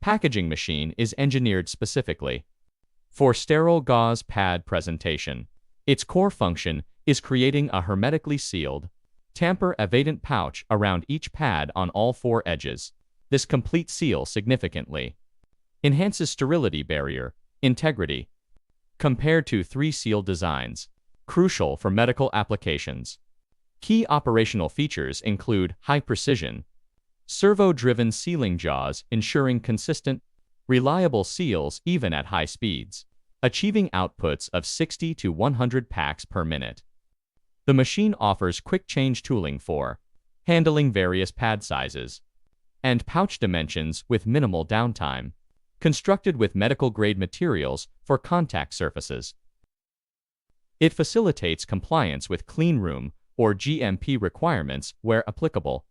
packaging machine is engineered specifically for sterile gauze pad presentation. Its core function is creating a hermetically sealed, tamper-evadant pouch around each pad on all four edges. This complete seal significantly enhances sterility barrier integrity compared to three-seal designs, crucial for medical applications. Key operational features include high-precision, servo-driven sealing jaws ensuring consistent, reliable seals even at high speeds, achieving outputs of 60 to 100 packs per minute. The machine offers quick change tooling for handling various pad sizes and pouch dimensions with minimal downtime, constructed with medical-grade materials for contact surfaces. It facilitates compliance with clean room or GMP requirements where applicable.